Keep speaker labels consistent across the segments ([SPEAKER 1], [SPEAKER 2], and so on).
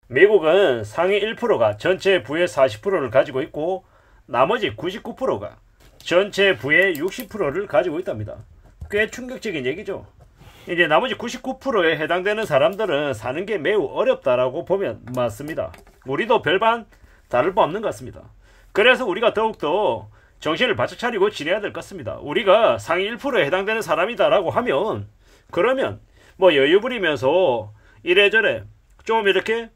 [SPEAKER 1] 미국은 상위 1%가 전체 부의 40%를 가지고 있고 나머지 99%가 전체 부의 60%를 가지고 있답니다. 꽤 충격적인 얘기죠. 이제 나머지 99%에 해당되는 사람들은 사는 게 매우 어렵다라고 보면 맞습니다. 우리도 별반 다를 바 없는 것 같습니다. 그래서 우리가 더욱더 정신을 바짝 차리고 지내야 될 것 같습니다. 우리가 상위 1%에 해당되는 사람이다라고 하면 그러면 뭐 여유 부리면서 이래저래 좀 이렇게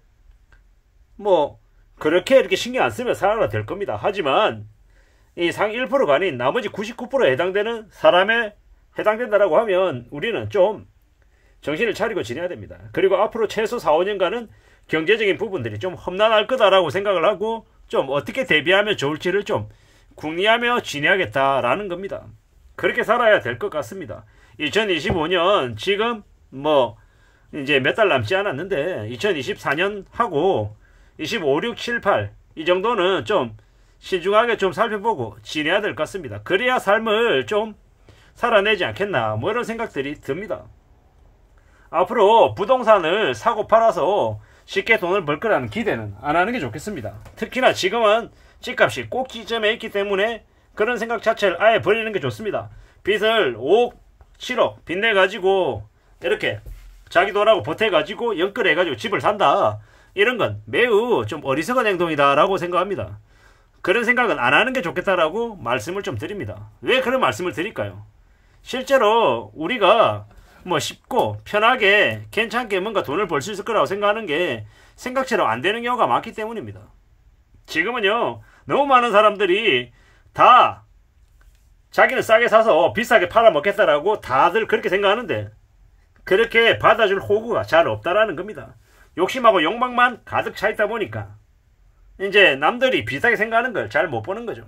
[SPEAKER 1] 뭐 그렇게 이렇게 신경 안 쓰면 살아야 될 겁니다. 하지만 이 상위 1%가 아닌 나머지 99%에 해당되는 사람에 해당된다라고 하면 우리는 좀 정신을 차리고 지내야 됩니다. 그리고 앞으로 최소 4, 5년간은 경제적인 부분들이 좀 험난할 거다라고 생각을 하고 좀 어떻게 대비하면 좋을지를 좀 궁리하며 지내야겠다라는 겁니다. 그렇게 살아야 될 것 같습니다. 2025년 지금 뭐 이제 몇 달 남지 않았는데 2024년 하고 25, 6, 7, 8 이 정도는 좀 신중하게 좀 살펴보고 지내야 될 것 같습니다. 그래야 삶을 좀 살아내지 않겠나 뭐 이런 생각들이 듭니다. 앞으로 부동산을 사고 팔아서 쉽게 돈을 벌 거라는 기대는 안 하는 게 좋겠습니다. 특히나 지금은 집값이 꼭지점에 있기 때문에 그런 생각 자체를 아예 버리는 게 좋습니다. 빚을 5억, 7억 빚내가지고 이렇게 자기 돈하고 보태가지고 연끌해가지고 집을 산다. 이런 건 매우 좀 어리석은 행동이다 라고 생각합니다. 그런 생각은 안 하는 게 좋겠다라고 말씀을 좀 드립니다. 왜 그런 말씀을 드릴까요? 실제로 우리가 뭐 쉽고 편하게 괜찮게 뭔가 돈을 벌 수 있을 거라고 생각하는 게 생각처럼 안 되는 경우가 많기 때문입니다. 지금은요 너무 많은 사람들이 다 자기는 싸게 사서 비싸게 팔아먹겠다라고 다들 그렇게 생각하는데 그렇게 받아줄 호구가 잘 없다라는 겁니다. 욕심하고 욕망만 가득 차 있다 보니까 이제 남들이 비슷하게 생각하는 걸 잘 못 보는 거죠.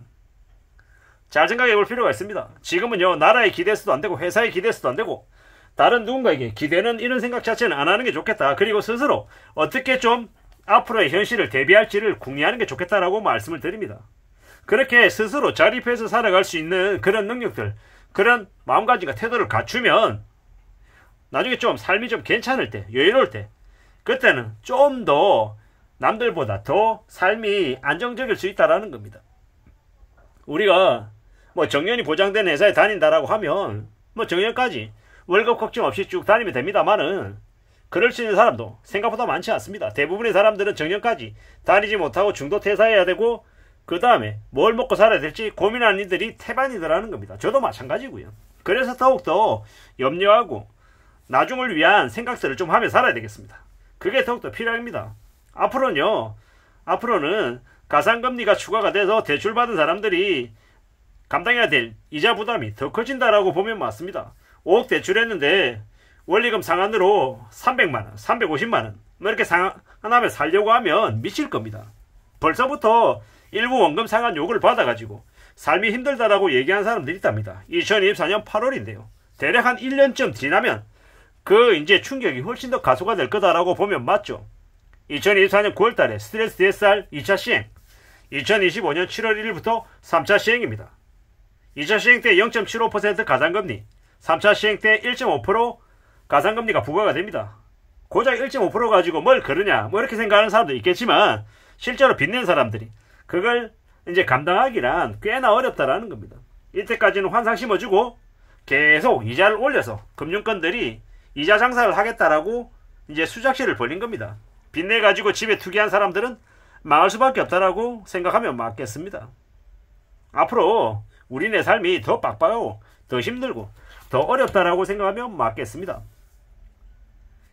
[SPEAKER 1] 잘 생각해 볼 필요가 있습니다. 지금은요 나라에 기대서도 안 되고 회사에 기대서도 안 되고 다른 누군가에게 기대는 이런 생각 자체는 안 하는 게 좋겠다. 그리고 스스로 어떻게 좀 앞으로의 현실을 대비할지를 궁리하는 게 좋겠다라고 말씀을 드립니다. 그렇게 스스로 자립해서 살아갈 수 있는 그런 능력들, 그런 마음가짐과 태도를 갖추면 나중에 좀 삶이 좀 괜찮을 때, 여유로울 때 그때는 좀 더 남들보다 더 삶이 안정적일 수 있다라는 겁니다. 우리가 뭐 정년이 보장된 회사에 다닌다라고 하면 뭐 정년까지 월급 걱정 없이 쭉 다니면 됩니다만은 그럴 수 있는 사람도 생각보다 많지 않습니다. 대부분의 사람들은 정년까지 다니지 못하고 중도 퇴사해야 되고 그 다음에 뭘 먹고 살아야 될지 고민하는 이들이 태반이더라는 겁니다. 저도 마찬가지고요. 그래서 더욱더 염려하고 나중을 위한 생각들을 좀 하며 살아야 되겠습니다. 그게 더욱더 필요합니다. 앞으로는 가상금리가 추가가 돼서 대출받은 사람들이 감당해야 될 이자 부담이 더 커진다라고 보면 맞습니다. 5억 대출했는데 원리금 상환으로 300만원, 350만원 뭐 이렇게 상환하며 살려고 하면 미칠 겁니다. 벌써부터 일부 원금 상환 요구를 받아가지고 삶이 힘들다라고 얘기하는 사람들이 있답니다. 2024년 8월인데요. 대략 한 1년쯤 지나면 그 이제 충격이 훨씬 더 가소가 될 거다라고 보면 맞죠. 2024년 9월달에 스트레스 DSR 2차 시행, 2025년 7월 1일부터 3차 시행입니다. 2차 시행 때 0.75% 가상금리, 3차 시행 때 1.5% 가상금리가 부과가 됩니다. 고작 1.5% 가지고 뭘 그러냐 뭐 이렇게 생각하는 사람도 있겠지만 실제로 빚낸 사람들이 그걸 이제 감당하기란 꽤나 어렵다라는 겁니다. 이때까지는 환상 심어주고 계속 이자를 올려서 금융권들이 이자 장사를 하겠다라고 이제 수작실을 벌린 겁니다. 빚내 가지고 집에 투기한 사람들은 망할 수밖에 없다라고 생각하면 맞겠습니다. 앞으로 우리네 삶이 더 빡빡하고 더 힘들고 더 어렵다라고 생각하면 맞겠습니다.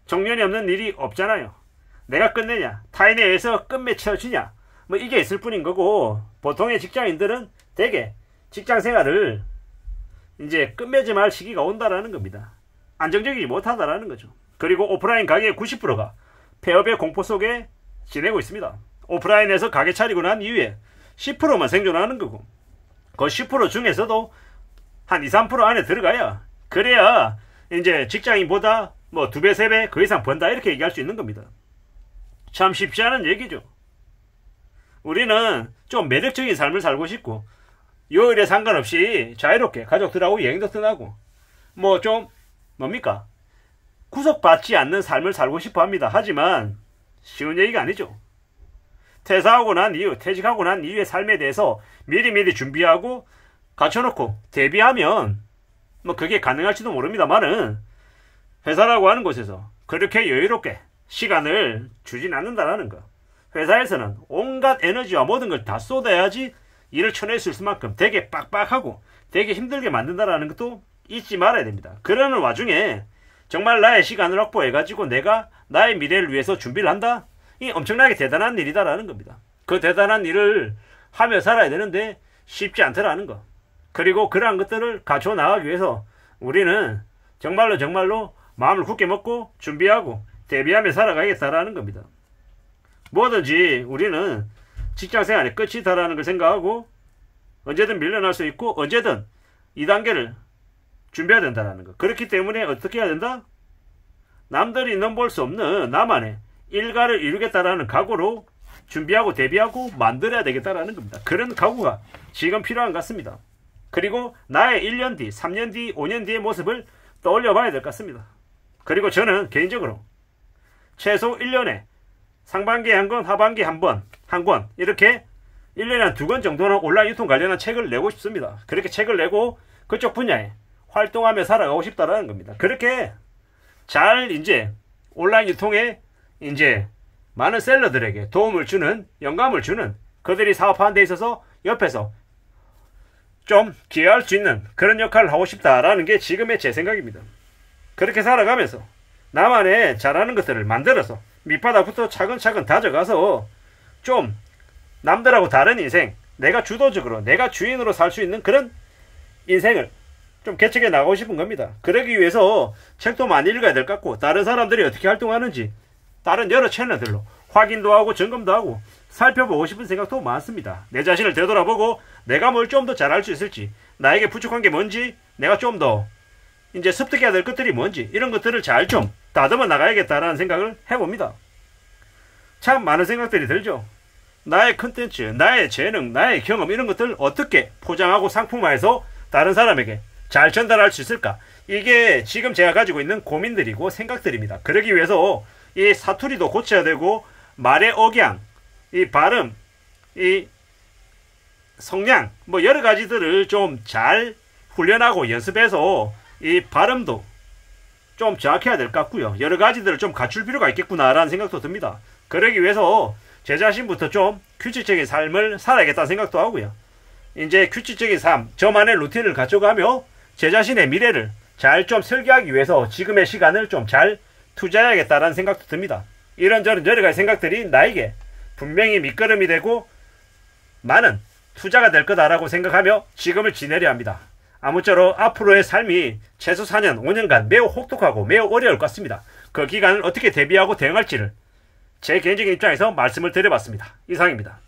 [SPEAKER 1] 정년이 없는 일이 없잖아요. 내가 끝내냐, 타인에 의해서 끝맺혀지냐 뭐 이게 있을 뿐인 거고 보통의 직장인들은 대개 직장 생활을 이제 끝맺음할 시기가 온다라는 겁니다. 안정적이지 못하다라는 거죠. 그리고 오프라인 가게의 90%가 폐업의 공포 속에 지내고 있습니다. 오프라인에서 가게 차리고 난 이후에 10%만 생존하는 거고 그 10% 중에서도 한 2, 3% 안에 들어가야 그래야 이제 직장인보다 뭐 2배, 3배 그 이상 번다 이렇게 얘기할 수 있는 겁니다. 참 쉽지 않은 얘기죠. 우리는 좀 매력적인 삶을 살고 싶고 요일에 상관없이 자유롭게 가족들하고 여행도 떠나고 뭐 좀 뭡니까? 구속받지 않는 삶을 살고 싶어 합니다. 하지만 쉬운 얘기가 아니죠. 퇴사하고 난 이후, 퇴직하고 난 이후의 삶에 대해서 미리미리 준비하고 갖춰놓고 대비하면 뭐 그게 가능할지도 모릅니다만은 회사라고 하는 곳에서 그렇게 여유롭게 시간을 주진 않는다라는 거. 회사에서는 온갖 에너지와 모든 걸 다 쏟아야지 일을 쳐낼 수 있을 만큼 되게 빡빡하고 되게 힘들게 만든다라는 것도 잊지 말아야 됩니다. 그러는 와중에 정말 나의 시간을 확보해가지고 내가 나의 미래를 위해서 준비를 한다? 이 엄청나게 대단한 일이다라는 겁니다. 그 대단한 일을 하며 살아야 되는데 쉽지 않더라는 거. 그리고 그러한 것들을 갖춰 나가기 위해서 우리는 정말로 마음을 굳게 먹고 준비하고 대비하며 살아가겠다라는 겁니다. 뭐든지 우리는 직장생활의 끝이다라는 걸 생각하고 언제든 밀려날 수 있고 언제든 2단계를 준비해야 된다는 거. 그렇기 때문에 어떻게 해야 된다? 남들이 넘볼 수 없는 나만의 일가를 이루겠다라는 각오로 준비하고 대비하고 만들어야 되겠다라는 겁니다. 그런 각오가 지금 필요한 것 같습니다. 그리고 나의 1년 뒤, 3년 뒤, 5년 뒤의 모습을 떠올려 봐야 될 것 같습니다. 그리고 저는 개인적으로 최소 1년에 상반기에 한 권, 하반기에 한 권 이렇게 1년에 한 2권 정도는 온라인 유통 관련한 책을 내고 싶습니다. 그렇게 책을 내고 그쪽 분야에 활동하며 살아가고 싶다라는 겁니다. 그렇게 잘 이제 온라인 유통에 이제 많은 셀러들에게 도움을 주는, 영감을 주는, 그들이 사업하는 데 있어서 옆에서 좀 기여할 수 있는 그런 역할을 하고 싶다라는 게 지금의 제 생각입니다. 그렇게 살아가면서 나만의 잘하는 것들을 만들어서 밑바닥부터 차근차근 다져가서 좀 남들하고 다른 인생, 내가 주도적으로, 내가 주인으로 살 수 있는 그런 인생을 좀 개척해 나가고 싶은 겁니다. 그러기 위해서 책도 많이 읽어야 될 것 같고, 다른 사람들이 어떻게 활동하는지 다른 여러 채널들로 확인도 하고 점검도 하고 살펴보고 싶은 생각도 많습니다. 내 자신을 되돌아보고 내가 뭘 좀 더 잘할 수 있을지, 나에게 부족한 게 뭔지, 내가 좀 더 이제 습득해야 될 것들이 뭔지, 이런 것들을 잘 좀 다듬어 나가야겠다라는 생각을 해봅니다. 참 많은 생각들이 들죠. 나의 컨텐츠, 나의 재능, 나의 경험, 이런 것들을 어떻게 포장하고 상품화해서 다른 사람에게 잘 전달할 수 있을까? 이게 지금 제가 가지고 있는 고민들이고 생각들입니다. 그러기 위해서 이 사투리도 고쳐야 되고, 말의 억양, 이 발음, 이 성량, 뭐 여러 가지들을 좀 잘 훈련하고 연습해서 이 발음도 좀 정확해야 될 것 같고요. 여러 가지들을 좀 갖출 필요가 있겠구나라는 생각도 듭니다. 그러기 위해서 제 자신부터 좀 규칙적인 삶을 살아야겠다는 생각도 하고요. 이제 규칙적인 삶, 저만의 루틴을 갖춰가며 제 자신의 미래를 잘 좀 설계하기 위해서 지금의 시간을 좀 잘 투자해야겠다라는 생각도 듭니다. 이런저런 여러 가지 생각들이 나에게 분명히 밑거름이 되고 많은 투자가 될 거다라고 생각하며 지금을 지내려 합니다. 아무쪼록 앞으로의 삶이 최소 4년, 5년간 매우 혹독하고 매우 어려울 것 같습니다. 그 기간을 어떻게 대비하고 대응할지를 제 개인적인 입장에서 말씀을 드려봤습니다. 이상입니다.